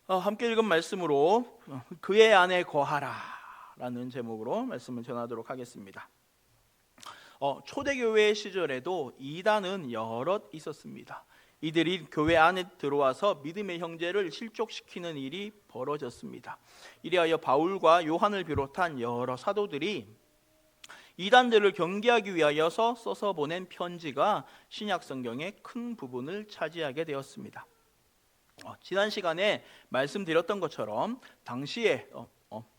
함께 읽은 말씀으로 그의 안에 거하라 라는 제목으로 말씀을 전하도록 하겠습니다. 초대교회 시절에도 이단은 여럿 있었습니다. 이들이 교회 안에 들어와서 믿음의 형제를 실족시키는 일이 벌어졌습니다. 이리하여 바울과 요한을 비롯한 여러 사도들이 이단들을 경계하기 위하여서 써서 보낸 편지가 신약 성경의 큰 부분을 차지하게 되었습니다. 지난 시간에 말씀드렸던 것처럼 당시에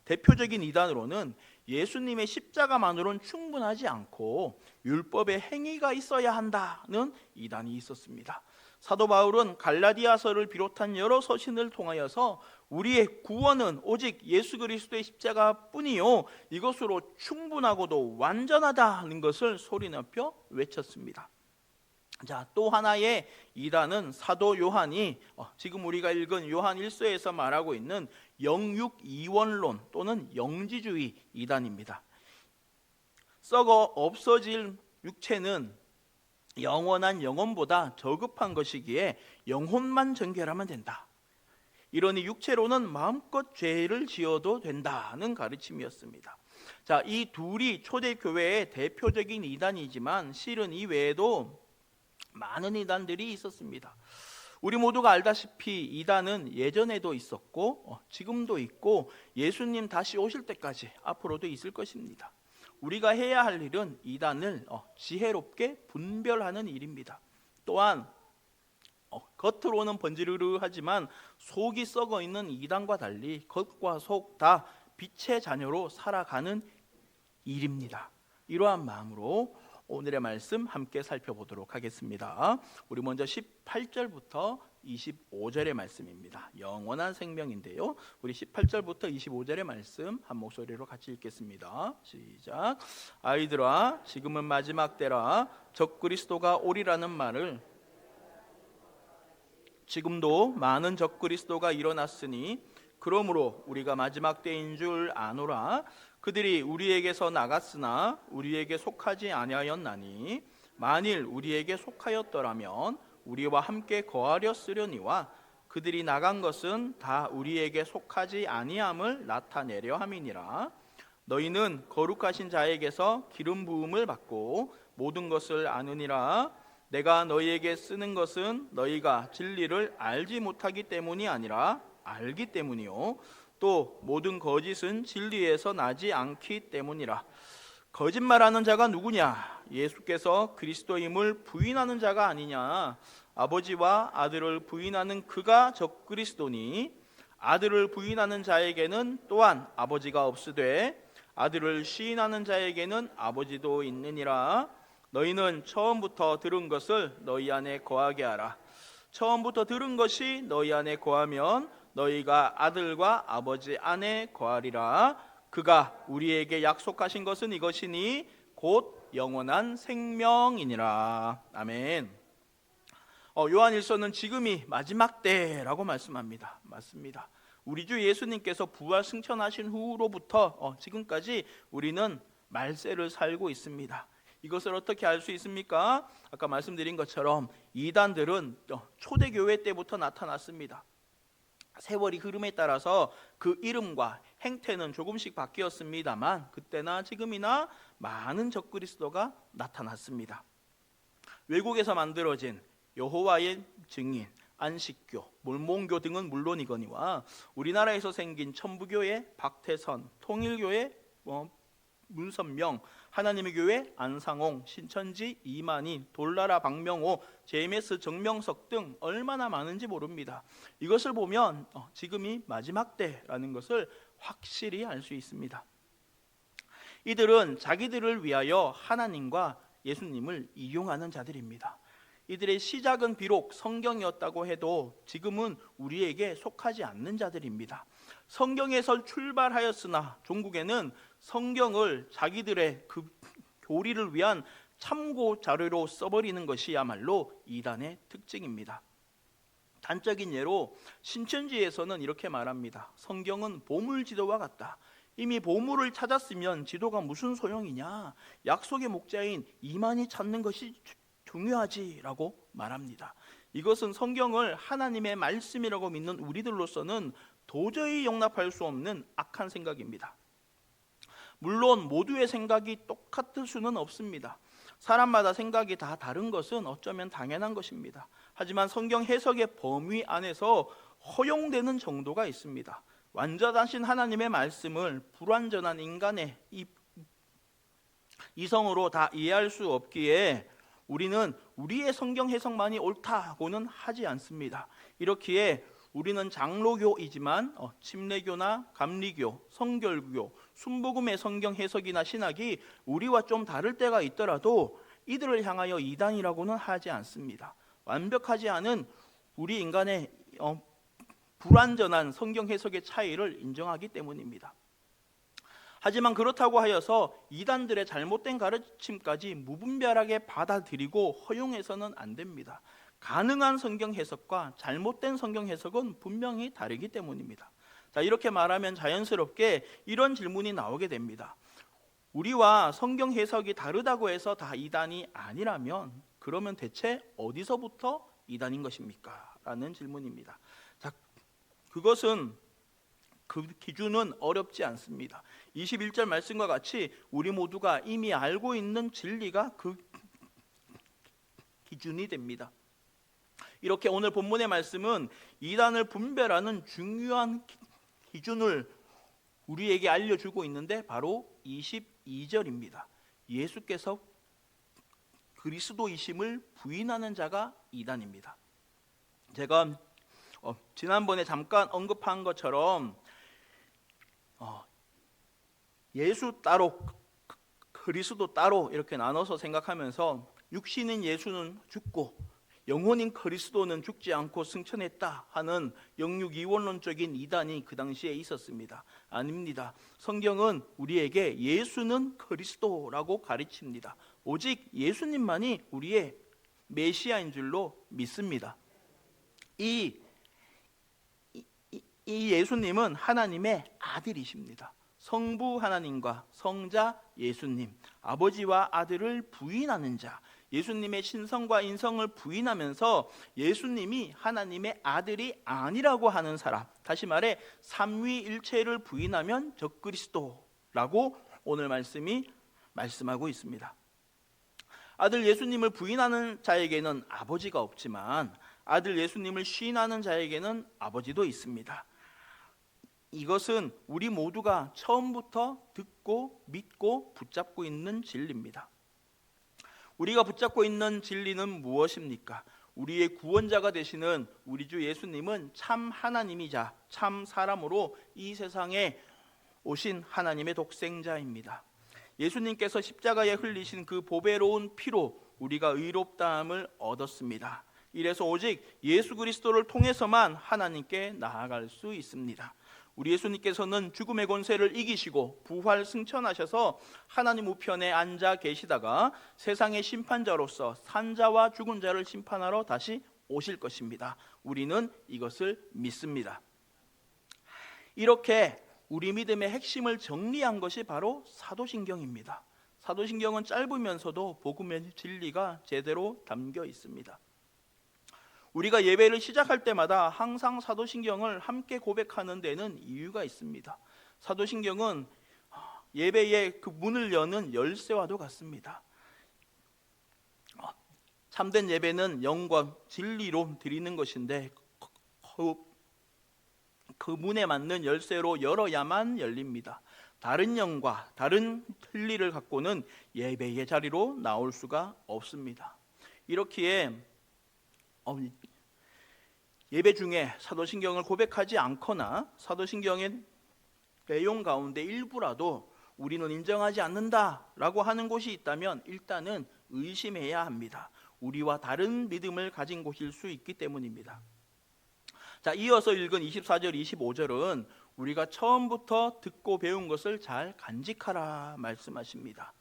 대표적인 이단으로는 예수님의 십자가만으로는 충분하지 않고 율법의 행위가 있어야 한다는 이단이 있었습니다. 사도 바울은 갈라디아서를 비롯한 여러 서신을 통하여서 우리의 구원은 오직 예수 그리스도의 십자가뿐이요 이것으로 충분하고도 완전하다는 것을 소리 높여 외쳤습니다. 자, 또 하나의 이단은 사도 요한이 지금 우리가 읽은 요한 1서에서 말하고 있는 영육이원론 또는 영지주의 이단입니다. 썩어 없어질 육체는 영원한 영혼보다 저급한 것이기에 영혼만 정결하면 된다. 이러니 육체로는 마음껏 죄를 지어도 된다는 가르침이었습니다. 자, 이 둘이 초대교회의 대표적인 이단이지만 실은 이 외에도 많은 이단들이 있었습니다. 우리 모두가 알다시피 이단은 예전에도 있었고 지금도 있고 예수님 다시 오실 때까지 앞으로도 있을 것입니다. 우리가 해야 할 일은 이단을 지혜롭게 분별하는 일입니다. 또한 겉으로는 번지르르하지만 속이 썩어 있는 이단과 달리 겉과 속 다 빛의 자녀로 살아가는 일입니다. 이러한 마음으로 오늘의 말씀 함께 살펴보도록 하겠습니다. 우리 먼저 18절부터 25절의 말씀입니다. 영원한 생명인데요, 우리 18절부터 25절의 말씀 한 목소리로 같이 읽겠습니다. 시작. 아이들아, 지금은 마지막 때라. 적그리스도가 오리라는 말을 지금도 많은 적그리스도가 일어났으니 그러므로 우리가 마지막 때인 줄 아노라. 그들이 우리에게서 나갔으나 우리에게 속하지 아니하였나니 만일 우리에게 속하였더라면 우리와 함께 거하렸으려니와 그들이 나간 것은 다 우리에게 속하지 아니함을 나타내려 함이니라. 너희는 거룩하신 자에게서 기름 부음을 받고 모든 것을 아느니라. 내가 너희에게 쓰는 것은 너희가 진리를 알지 못하기 때문이 아니라 알기 때문이요 또 모든 거짓은 진리에서 나지 않기 때문이라. 거짓말하는 자가 누구냐? 예수께서 그리스도임을 부인하는 자가 아니냐? 아버지와 아들을 부인하는 그가 적그리스도니 아들을 부인하는 자에게는 또한 아버지가 없으되 아들을 시인하는 자에게는 아버지도 있느니라. 너희는 처음부터 들은 것을 너희 안에 거하게 하라. 처음부터 들은 것이 너희 안에 거하면 너희가 아들과 아버지 안에 거하리라. 그가 우리에게 약속하신 것은 이것이니 곧 영원한 생명이니라. 아멘. 요한 1서는 지금이 마지막 때라고 말씀합니다. 맞습니다. 우리 주 예수님께서 부활 승천하신 후로부터 지금까지 우리는 말세를 살고 있습니다. 이것을 어떻게 알 수 있습니까? 아까 말씀드린 것처럼 이단들은 초대교회 때부터 나타났습니다. 세월이 흐름에 따라서 그 이름과 행태는 조금씩 바뀌었습니다만 그때나 지금이나 많은 적그리스도가 나타났습니다. 외국에서 만들어진 여호와의 증인, 안식교, 몰몬교 등은 물론이거니와 우리나라에서 생긴 천부교회, 박태선, 통일교회, 문선명, 하나님의 교회, 안상홍, 신천지, 이만희, 돌나라 박명호, JMS 정명석 등 얼마나 많은지 모릅니다. 이것을 보면 지금이 마지막 때라는 것을 확실히 알 수 있습니다. 이들은 자기들을 위하여 하나님과 예수님을 이용하는 자들입니다. 이들의 시작은 비록 성경이었다고 해도 지금은 우리에게 속하지 않는 자들입니다. 성경에서 출발하였으나 종국에는 성경을 자기들의 그 교리를 위한 참고 자료로 써버리는 것이야말로 이단의 특징입니다. 단적인 예로 신천지에서는 이렇게 말합니다. 성경은 보물지도와 같다. 이미 보물을 찾았으면 지도가 무슨 소용이냐? 약속의 목자인 이만희 찾는 것이 중요하지라고 말합니다. 이것은 성경을 하나님의 말씀이라고 믿는 우리들로서는 도저히 용납할 수 없는 악한 생각입니다. 물론 모두의 생각이 똑같을 수는 없습니다. 사람마다 생각이 다 다른 것은 어쩌면 당연한 것입니다. 하지만 성경 해석의 범위 안에서 허용되는 정도가 있습니다. 완전하신 하나님의 말씀을 불완전한 인간의 이성으로 다 이해할 수 없기에 우리는 우리의 성경 해석만이 옳다고는 하지 않습니다. 이렇기에 우리는 장로교이지만 침례교나 감리교, 성결교, 순복음의 성경 해석이나 신학이 우리와 좀 다를 때가 있더라도 이들을 향하여 이단이라고는 하지 않습니다. 완벽하지 않은 우리 인간의 불완전한 성경 해석의 차이를 인정하기 때문입니다. 하지만 그렇다고 하여서 이단들의 잘못된 가르침까지 무분별하게 받아들이고 허용해서는 안 됩니다. 가능한 성경 해석과 잘못된 성경 해석은 분명히 다르기 때문입니다. 자, 이렇게 말하면 자연스럽게 이런 질문이 나오게 됩니다. 우리와 성경 해석이 다르다고 해서 다 이단이 아니라면 그러면 대체 어디서부터 이단인 것입니까? 라는 질문입니다. 자, 그것은 그 기준은 어렵지 않습니다. 21절 말씀과 같이 우리 모두가 이미 알고 있는 진리가 그 기준이 됩니다. 이렇게 오늘 본문의 말씀은 이단을 분별하는 중요한 기준을 우리에게 알려주고 있는데 바로 22절입니다. 예수께서 그리스도이심을 부인하는 자가 이단입니다. 제가 지난번에 잠깐 언급한 것처럼 예수 따로 그리스도 따로 이렇게 나눠서 생각하면서 육신인 예수는 죽고 영혼인 그리스도는 죽지 않고 승천했다 하는 영육 이원론적인 이단이 그 당시에 있었습니다. 아닙니다. 성경은 우리에게 예수는 그리스도라고 가르칩니다. 오직 예수님만이 우리의 메시아인 줄로 믿습니다. 이 예수님은 하나님의 아들이십니다. 성부 하나님과 성자 예수님, 아버지와 아들을 부인하는 자, 예수님의 신성과 인성을 부인하면서 예수님이 하나님의 아들이 아니라고 하는 사람, 다시 말해 삼위일체를 부인하면 적그리스도라고 오늘 말씀이 말씀하고 있습니다. 아들 예수님을 부인하는 자에게는 아버지가 없지만 아들 예수님을 시인하는 자에게는 아버지도 있습니다. 이것은 우리 모두가 처음부터 듣고 믿고 붙잡고 있는 진리입니다. 우리가 붙잡고 있는 진리는 무엇입니까? 우리의 구원자가 되시는 우리 주 예수님은 참 하나님이자 참 사람으로 이 세상에 오신 하나님의 독생자입니다. 예수님께서 십자가에 흘리신 그 보배로운 피로 우리가 의롭다함을 얻었습니다. 이래서 오직 예수 그리스도를 통해서만 하나님께 나아갈 수 있습니다. 우리 예수님께서는 죽음의 권세를 이기시고 부활 승천하셔서 하나님 우편에 앉아 계시다가 세상의 심판자로서 산자와 죽은 자를 심판하러 다시 오실 것입니다. 우리는 이것을 믿습니다. 이렇게 우리 믿음의 핵심을 정리한 것이 바로 사도신경입니다. 사도신경은 짧으면서도 복음의 진리가 제대로 담겨 있습니다. 우리가 예배를 시작할 때마다 항상 사도신경을 함께 고백하는 데는 이유가 있습니다. 사도신경은 예배의 그 문을 여는 열쇠와도 같습니다. 참된 예배는 영과 진리로 드리는 것인데 그 문에 맞는 열쇠로 열어야만 열립니다. 다른 영과 다른 진리를 갖고는 예배의 자리로 나올 수가 없습니다. 이렇기에 예배 중에 사도신경을 고백하지 않거나 사도신경의 내용 가운데 일부라도 우리는 인정하지 않는다라고 하는 곳이 있다면 일단은 의심해야 합니다. 우리와 다른 믿음을 가진 곳일 수 있기 때문입니다. 자, 이어서 읽은 24절, 25절은 우리가 처음부터 듣고 배운 것을 잘 간직하라 말씀하십니다.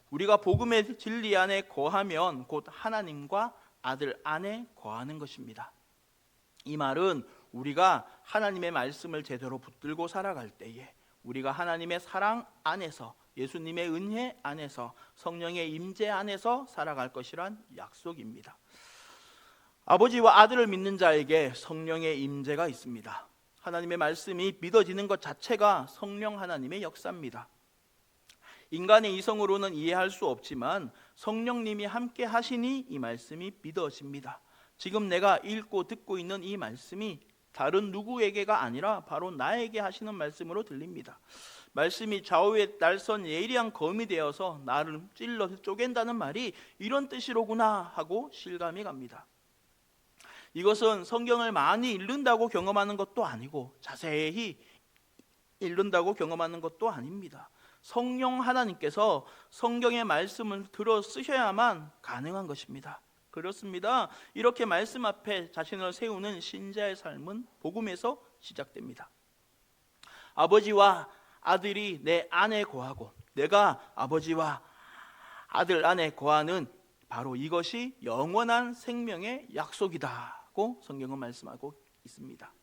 우리가 복음의 진리 안에 거하면 곧 하나님과 아들 안에 거하는 것입니다. 이 말은 우리가 하나님의 말씀을 제대로 붙들고 살아갈 때에 우리가 하나님의 사랑 안에서 예수님의 은혜 안에서 성령의 임재 안에서 살아갈 것이란 약속입니다. 아버지와 아들을 믿는 자에게 성령의 임재가 있습니다. 하나님의 말씀이 믿어지는 것 자체가 성령 하나님의 역사입니다. 인간의 이성으로는 이해할 수 없지만 성령님이 함께 하시니 이 말씀이 믿어집니다. 지금 내가 읽고 듣고 있는 이 말씀이 다른 누구에게가 아니라 바로 나에게 하시는 말씀으로 들립니다. 말씀이 좌우에 날선 예리한 검이 되어서 나를 찔러 쪼갠다는 말이 이런 뜻이로구나 하고 실감이 갑니다. 이것은 성경을 많이 읽는다고 경험하는 것도 아니고 자세히 읽는다고 경험하는 것도 아닙니다. 성령 하나님께서 성경의 말씀을 들어 쓰셔야만 가능한 것입니다. 그렇습니다. 이렇게 말씀 앞에 자신을 세우는 신자의 삶은 복음에서 시작됩니다. 아버지와 아들이 내 안에 거하고 내가 아버지와 아들 안에 거하는 바로 이것이 영원한 생명의 약속이다고 성경은 말씀하고 있습니다.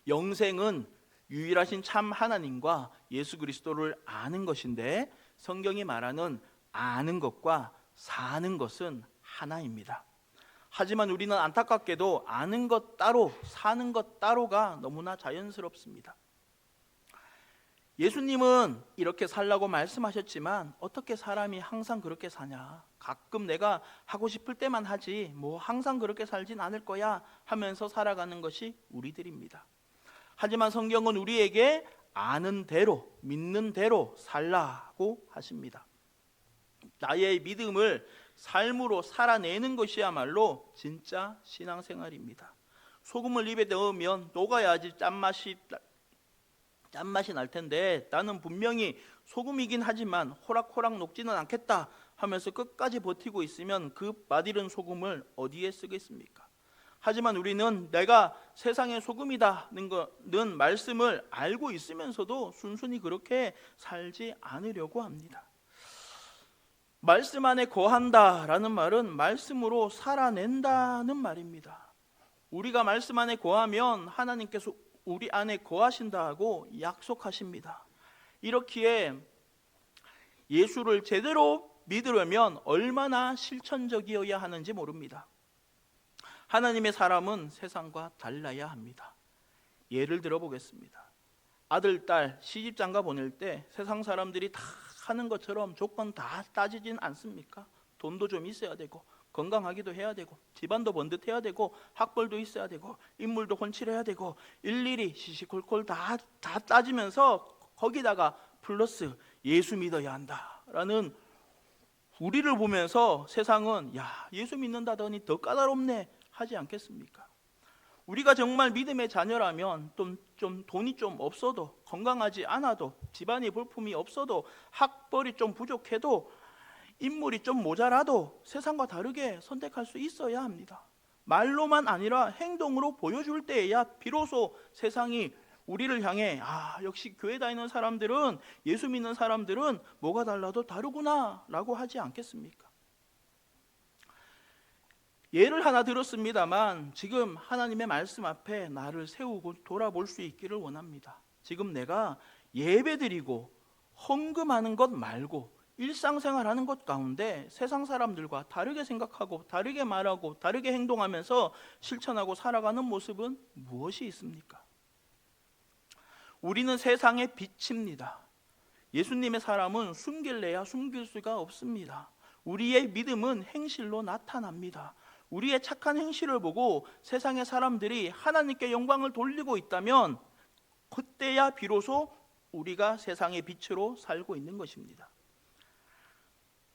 영생은 유일하신 참 하나님과 예수 그리스도를 아는 것인데 성경이 말하는 아는 것과 사는 것은 하나입니다. 하지만 우리는 안타깝게도 아는 것 따로 사는 것 따로가 너무나 자연스럽습니다. 예수님은 이렇게 살라고 말씀하셨지만 어떻게 사람이 항상 그렇게 사냐, 가끔 내가 하고 싶을 때만 하지 뭐 항상 그렇게 살진 않을 거야 하면서 살아가는 것이 우리들입니다. 하지만 성경은 우리에게 아는 대로 믿는 대로 살라고 하십니다. 나의 믿음을 삶으로 살아내는 것이야말로 진짜 신앙생활입니다. 소금을 입에 넣으면 녹아야지 짠맛이 날 텐데 나는 분명히 소금이긴 하지만 호락호락 녹지는 않겠다 하면서 끝까지 버티고 있으면 그 맛있는 소금을 어디에 쓰겠습니까? 하지만 우리는 내가 세상의 소금이다는 말씀을 알고 있으면서도 순순히 그렇게 살지 않으려고 합니다. 말씀 안에 거한다라는 말은 말씀으로 살아낸다는 말입니다. 우리가 말씀 안에 거하면 하나님께서 우리 안에 거하신다고 약속하십니다. 이렇기에 예수를 제대로 믿으려면 얼마나 실천적이어야 하는지 모릅니다. 하나님의 사람은 세상과 달라야 합니다. 예를 들어보겠습니다. 아들, 딸 시집장가 보낼 때 세상 사람들이 다 하는 것처럼 조건 다 따지진 않습니까? 돈도 좀 있어야 되고 건강하기도 해야 되고 집안도 번듯해야 되고 학벌도 있어야 되고 인물도 훤칠해야 되고 일일이 시시콜콜 다 따지면서 거기다가 플러스 예수 믿어야 한다라는 우리를 보면서 세상은 야, 예수 믿는다더니 더 까다롭네 하지 않겠습니까? 우리가 정말 믿음의 자녀라면 좀 돈이 좀 없어도 건강하지 않아도 집안이 볼품이 없어도 학벌이 좀 부족해도 인물이 좀 모자라도 세상과 다르게 선택할 수 있어야 합니다. 말로만 아니라 행동으로 보여줄 때에야 비로소 세상이 우리를 향해 역시 교회 다니는 사람들은 예수 믿는 사람들은 뭐가 달라도 다르구나 라고 하지 않겠습니까? 예를 하나 들었습니다만 지금 하나님의 말씀 앞에 나를 세우고 돌아볼 수 있기를 원합니다. 지금 내가 예배드리고 헌금하는 것 말고 일상생활하는 것 가운데 세상 사람들과 다르게 생각하고 다르게 말하고 다르게 행동하면서 실천하고 살아가는 모습은 무엇이 있습니까? 우리는 세상의 빛입니다. 예수님의 사람은 숨길래야 숨길 수가 없습니다. 우리의 믿음은 행실로 나타납니다. 우리의 착한 행실을 보고 세상의 사람들이 하나님께 영광을 돌리고 있다면 그때야 비로소 우리가 세상의 빛으로 살고 있는 것입니다.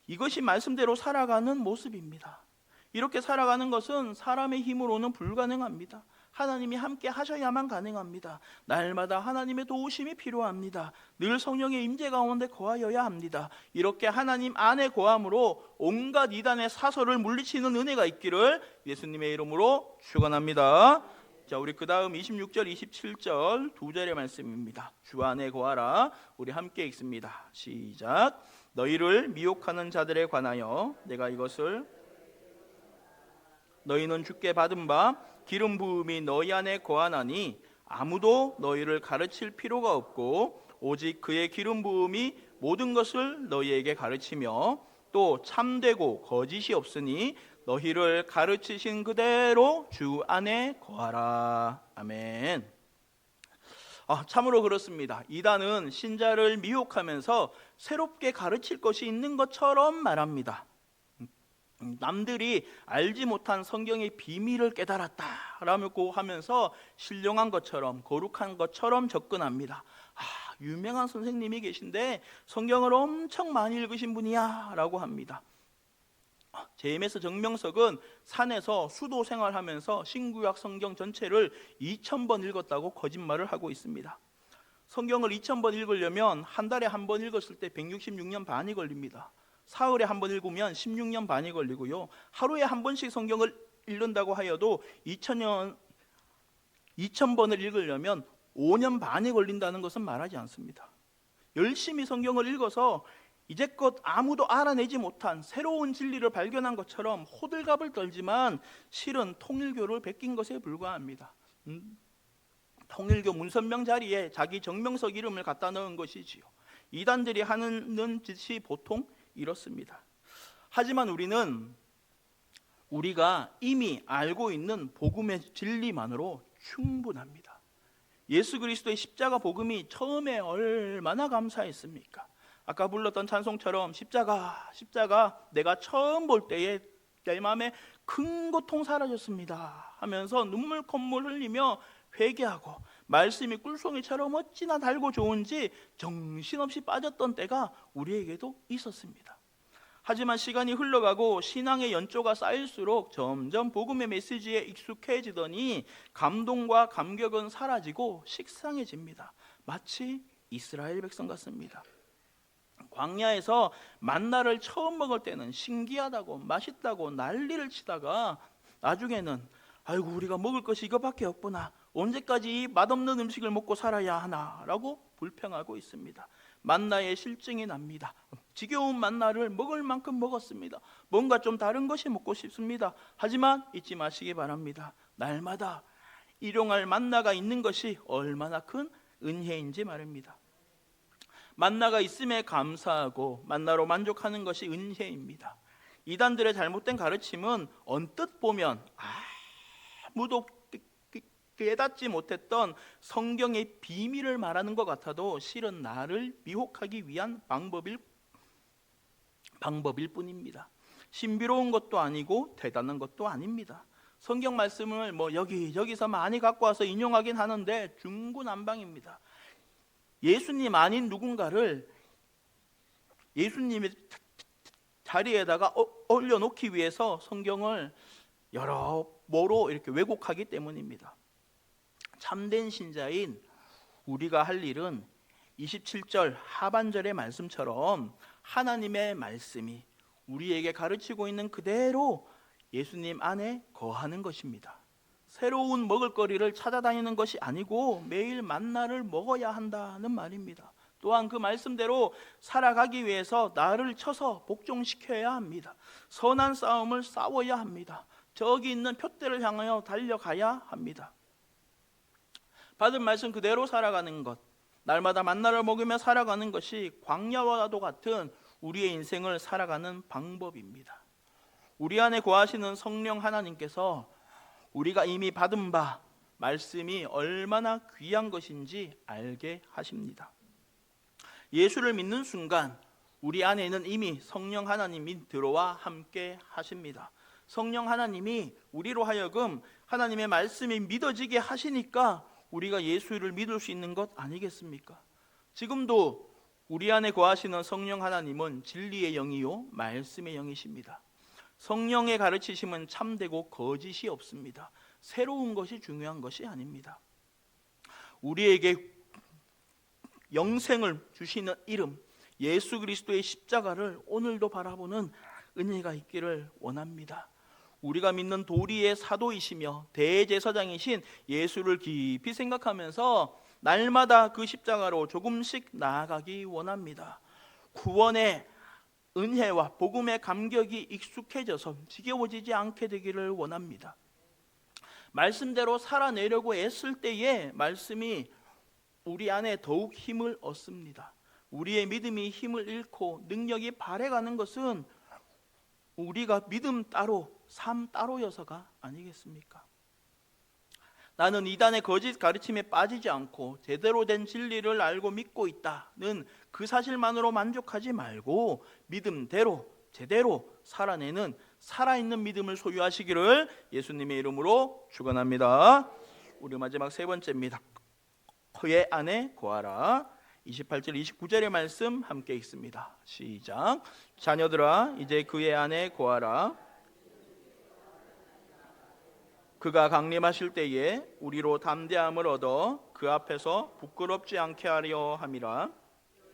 이것이 말씀대로 살아가는 모습입니다. 이렇게 살아가는 것은 사람의 힘으로는 불가능합니다. 하나님이 함께 하셔야만 가능합니다. 날마다 하나님의 도우심이 필요합니다. 늘 성령의 임재 가운데 거하여야 합니다. 이렇게 하나님 안에 거함으로 온갖 이단의 사설을 물리치는 은혜가 있기를 예수님의 이름으로 축원합니다. 자, 우리 그 다음 26절 27절 두 절의 말씀입니다. 주 안에 거하라. 우리 함께 읽습니다. 시작. 너희를 미혹하는 자들에 관하여 내가 이것을 너희는 주께 받은 바 기름 부음이 너희 안에 거하나니 아무도 너희를 가르칠 필요가 없고 오직 그의 기름 부음이 모든 것을 너희에게 가르치며 또 참되고 거짓이 없으니 너희를 가르치신 그대로 주 안에 거하라. 아멘. 참으로 그렇습니다. 이단은 신자를 미혹하면서 새롭게 가르칠 것이 있는 것처럼 말합니다. 남들이 알지 못한 성경의 비밀을 깨달았다라고 하면서 신령한 것처럼 거룩한 것처럼 접근합니다. 유명한 선생님이 계신데 성경을 엄청 많이 읽으신 분이야 라고 합니다. JMS 정명석은 산에서 수도 생활하면서 신구약 성경 전체를 2000번 읽었다고 거짓말을 하고 있습니다. 성경을 2000번 읽으려면 한 달에 한 번 읽었을 때 166년 반이 걸립니다. 사흘에 한 번 읽으면 16년 반이 걸리고요. 하루에 한 번씩 성경을 읽는다고 하여도 2000번을 읽으려면 5년 반이 걸린다는 것은 말하지 않습니다. 열심히 성경을 읽어서 이제껏 아무도 알아내지 못한 새로운 진리를 발견한 것처럼 호들갑을 떨지만 실은 통일교를 베낀 것에 불과합니다. 통일교 문선명 자리에 자기 정명석 이름을 갖다 넣은 것이지요. 이단들이 하는 짓이 보통 이렇습니다. 하지만 우리가 이미 알고 있는 복음의 진리만으로 충분합니다. 예수 그리스도의 십자가 복음이 처음에 얼마나 감사했습니까? 아까 불렀던 찬송처럼 십자가 내가 처음 볼 때에 내 마음에 큰 고통 사라졌습니다 하면서 눈물 콧물 흘리며 회개하고 말씀이 꿀송이처럼 어찌나 달고 좋은지 정신없이 빠졌던 때가 우리에게도 있었습니다. 하지만 시간이 흘러가고 신앙의 연조가 쌓일수록 점점 복음의 메시지에 익숙해지더니 감동과 감격은 사라지고 식상해집니다. 마치 이스라엘 백성 같습니다. 광야에서 만나를 처음 먹을 때는 신기하다고 맛있다고 난리를 치다가 나중에는 아이고 우리가 먹을 것이 이거밖에 없구나, 언제까지 이 맛없는 음식을 먹고 살아야 하나 라고 불평하고 있습니다. 만나에 실증이 납니다. 지겨운 만나를 먹을 만큼 먹었습니다. 뭔가 좀 다른 것이 먹고 싶습니다. 하지만 잊지 마시기 바랍니다. 날마다 일용할 만나가 있는 것이 얼마나 큰 은혜인지 말입니다. 만나가 있음에 감사하고 만나로 만족하는 것이 은혜입니다. 이단들의 잘못된 가르침은 언뜻 보면 아무도 깨닫지 못했던 성경의 비밀을 말하는 것 같아도 실은 나를 미혹하기 위한 방법일 뿐입니다. 신비로운 것도 아니고 대단한 것도 아닙니다. 성경 말씀을 여기저기서 많이 갖고 와서 인용하긴 하는데 중구난방입니다. 예수님 아닌 누군가를 예수님의 자리에다가 올려놓기 위해서 성경을 여러모로 이렇게 왜곡하기 때문입니다. 참된 신자인 우리가 할 일은 27절 하반절의 말씀처럼 하나님의 말씀이 우리에게 가르치고 있는 그대로 예수님 안에 거하는 것입니다. 새로운 먹을거리를 찾아다니는 것이 아니고 매일 만나를 먹어야 한다는 말입니다. 또한 그 말씀대로 살아가기 위해서 나를 쳐서 복종시켜야 합니다. 선한 싸움을 싸워야 합니다. 저기 있는 표대를 향하여 달려가야 합니다. 받은 말씀 그대로 살아가는 것, 날마다 만나를 먹으며 살아가는 것이 광야와도 같은 우리의 인생을 살아가는 방법입니다. 우리 안에 거하시는 성령 하나님께서 우리가 이미 받은 바 말씀이 얼마나 귀한 것인지 알게 하십니다. 예수를 믿는 순간 우리 안에는 이미 성령 하나님이 들어와 함께 하십니다. 성령 하나님이 우리로 하여금 하나님의 말씀이 믿어지게 하시니까 우리가 예수를 믿을 수 있는 것 아니겠습니까? 지금도 우리 안에 거하시는 성령 하나님은 진리의 영이요 말씀의 영이십니다. 성령의 가르치심은 참되고 거짓이 없습니다. 새로운 것이 중요한 것이 아닙니다. 우리에게 영생을 주시는 이름 예수 그리스도의 십자가를 오늘도 바라보는 은혜가 있기를 원합니다. 우리가 믿는 도리의 사도이시며 대제사장이신 예수를 깊이 생각하면서 날마다 그 십자가로 조금씩 나아가기 원합니다. 구원의 은혜와 복음의 감격이 익숙해져서 지겨워지지 않게 되기를 원합니다. 말씀대로 살아내려고 애쓸 때에 말씀이 우리 안에 더욱 힘을 얻습니다. 우리의 믿음이 힘을 잃고 능력이 바래가는 것은 우리가 믿음 따로 삶 따로여서가 아니겠습니까? 나는 이단의 거짓 가르침에 빠지지 않고 제대로 된 진리를 알고 믿고 있다는 그 사실만으로 만족하지 말고 믿음대로 제대로 살아내는 살아있는 믿음을 소유하시기를 예수님의 이름으로 축원합니다. 우리 마지막 세 번째입니다. 그의 안에 거하라. 28절 29절의 말씀 함께 읽습니다. 시작. 자녀들아 이제 그의 안에 거하라. 그가 강림하실 때에 우리로 담대함을 얻어 그 앞에서 부끄럽지 않게 하려 함이라.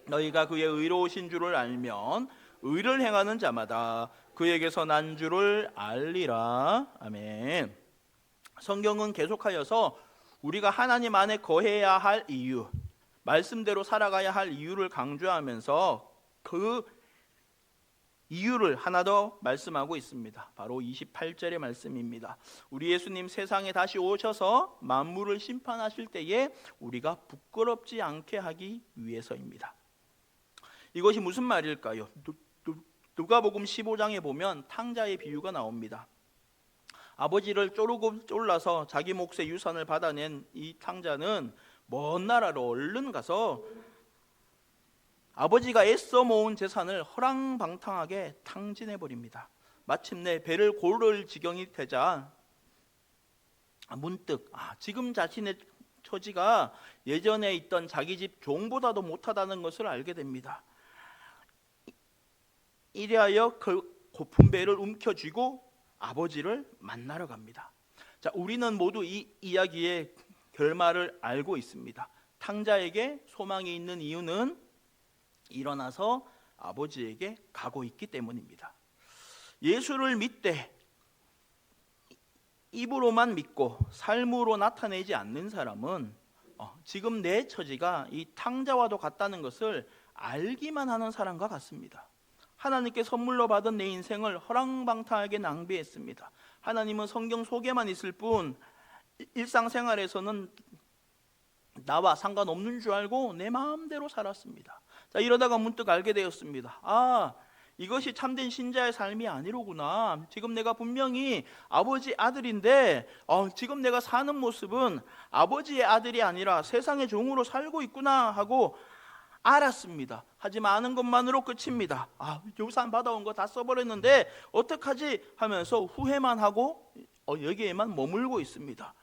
너희가 그의 의로우신 줄을 알면 의를 행하는 자마다 그에게서 난 줄을 알리라. 아멘. 성경은 계속하여서 우리가 하나님 안에 거해야 할 이유, 말씀대로 살아가야 할 이유를 강조하면서 그 이유를 하나 더 말씀하고 있습니다. 바로 28절의 말씀입니다. 우리 예수님 세상에 다시 오셔서 만물을 심판하실 때에 우리가 부끄럽지 않게 하기 위해서입니다. 이것이 무슨 말일까요? 누가복음 15장에 보면 탕자의 비유가 나옵니다. 아버지를 쪼르고 쫄라서 자기 몫의 유산을 받아낸 이 탕자는 먼 나라로 얼른 가서 아버지가 애써 모은 재산을 허랑방탕하게 탕진해버립니다. 마침내 배를 고를 지경이 되자 문득 지금 자신의 처지가 예전에 있던 자기 집 종보다도 못하다는 것을 알게 됩니다. 이래하여 그 고픈 배를 움켜쥐고 아버지를 만나러 갑니다. 자, 우리는 모두 이 이야기의 결말을 알고 있습니다. 탕자에게 소망이 있는 이유는 일어나서 아버지에게 가고 있기 때문입니다. 예수를 믿되 입으로만 믿고 삶으로 나타내지 않는 사람은 지금 내 처지가 이 탕자와도 같다는 것을 알기만 하는 사람과 같습니다. 하나님께 선물로 받은 내 인생을 허랑방탕하게 낭비했습니다. 하나님은 성경 속에만 있을 뿐 일상생활에서는 나와 상관없는 줄 알고 내 마음대로 살았습니다. 자, 이러다가 문득 알게 되었습니다. 이것이 참된 신자의 삶이 아니로구나. 지금 내가 분명히 아버지 아들인데 지금 내가 사는 모습은 아버지의 아들이 아니라 세상의 종으로 살고 있구나 하고 알았습니다. 하지만 아는 것만으로 끝입니다. 유산 받아온 거 다 써버렸는데 어떡하지 하면서 후회만 하고 여기에만 머물고 있습니다.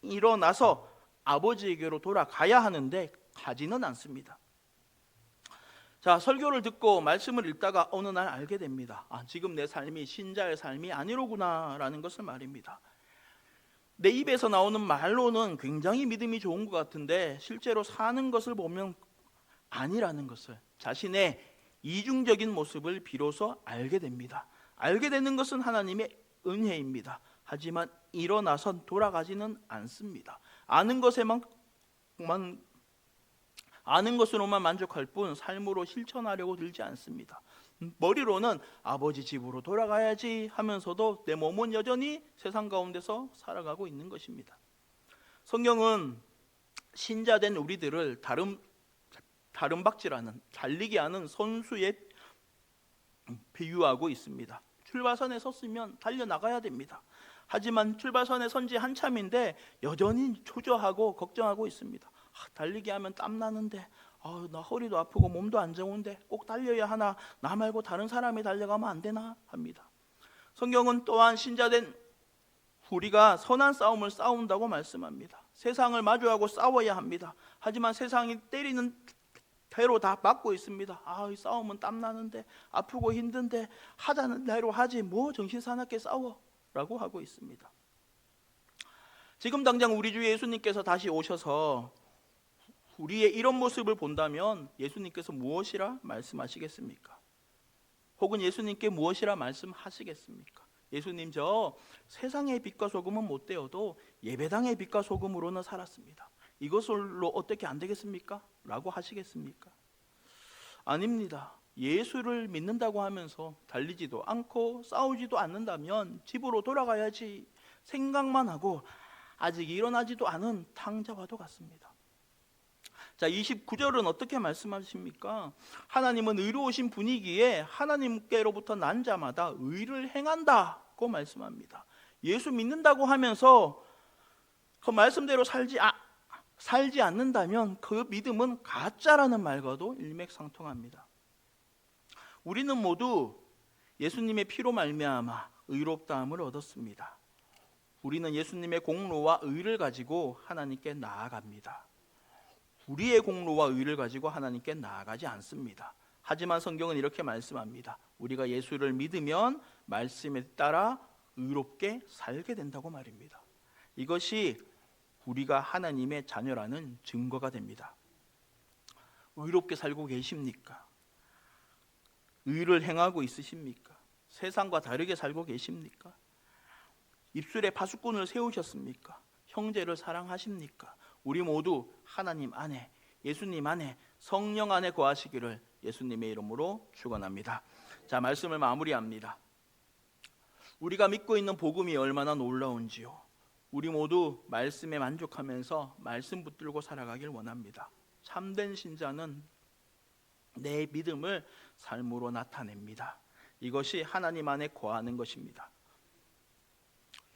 일어나서 아버지에게로 돌아가야 하는데 가지는 않습니다. 자, 설교를 듣고 말씀을 읽다가 어느 날 알게 됩니다. 지금 내 삶이 신자의 삶이 아니로구나 라는 것을 말입니다. 내 입에서 나오는 말로는 굉장히 믿음이 좋은 것 같은데 실제로 사는 것을 보면 아니라는 것을, 자신의 이중적인 모습을 비로소 알게 됩니다. 알게 되는 것은 하나님의 은혜입니다. 하지만 일어나선 돌아가지는 않습니다. 아는 것으로만 만족할 뿐 삶으로 실천하려고 들지 않습니다. 머리로는 아버지 집으로 돌아가야지 하면서도 내 몸은 여전히 세상 가운데서 살아가고 있는 것입니다. 성경은 신자된 우리들을 다름박질하는, 달리게 하는 선수에 비유하고 있습니다. 출발선에 섰으면 달려나가야 됩니다. 하지만 출발선에 선 지 한참인데 여전히 초조하고 걱정하고 있습니다. 달리기 하면 땀나는데 나 허리도 아프고 몸도 안 좋은데 꼭 달려야 하나? 나 말고 다른 사람이 달려가면 안 되나? 합니다. 성경은 또한 신자된 우리가 선한 싸움을 싸운다고 말씀합니다. 세상을 마주하고 싸워야 합니다. 하지만 세상이 때리는 대로 다 맞고 있습니다. 이 싸움은 땀나는데 아프고 힘든데 하자는 대로 하지 뭐 정신사납게 싸워 라고 하고 있습니다. 지금 당장 우리 주 예수님께서 다시 오셔서 우리의 이런 모습을 본다면 예수님께서 무엇이라 말씀하시겠습니까? 혹은 예수님께 무엇이라 말씀하시겠습니까? 예수님, 저 세상의 빛과 소금은 못 되어도 예배당의 빛과 소금으로는 살았습니다. 이것으로 어떻게 안 되겠습니까? 라고 하시겠습니까? 아닙니다. 예수를 믿는다고 하면서 달리지도 않고 싸우지도 않는다면 집으로 돌아가야지 생각만 하고 아직 일어나지도 않은 탕자와도 같습니다. 자, 29절은 어떻게 말씀하십니까? 하나님은 의로우신 분이기에 하나님께로부터 난 자마다 의를 행한다고 말씀합니다. 예수 믿는다고 하면서 그 말씀대로 살지 않는다면 그 믿음은 가짜라는 말과도 일맥상통합니다. 우리는 모두 예수님의 피로 말미암아 의롭다함을 얻었습니다. 우리는 예수님의 공로와 의를 가지고 하나님께 나아갑니다. 우리의 공로와 의를 가지고 하나님께 나아가지 않습니다. 하지만 성경은 이렇게 말씀합니다. 우리가 예수를 믿으면 말씀에 따라 의롭게 살게 된다고 말입니다. 이것이 우리가 하나님의 자녀라는 증거가 됩니다. 의롭게 살고 계십니까? 의를 행하고 있으십니까? 세상과 다르게 살고 계십니까? 입술에 파수꾼을 세우셨습니까? 형제를 사랑하십니까? 우리 모두 하나님 안에, 예수님 안에, 성령 안에 거하시기를 예수님의 이름으로 축원합니다. 자, 말씀을 마무리합니다. 우리가 믿고 있는 복음이 얼마나 놀라운지요. 우리 모두 말씀에 만족하면서 말씀 붙들고 살아가길 원합니다. 참된 신자는 내 믿음을 삶으로 나타냅니다. 이것이 하나님 안에 거하는 것입니다.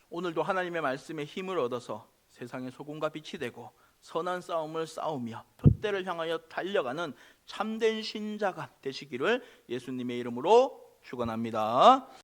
오늘도 하나님의 말씀에 힘을 얻어서 세상의 소금과 빛이 되고 선한 싸움을 싸우며 표대를 향하여 달려가는 참된 신자가 되시기를 예수님의 이름으로 축원합니다.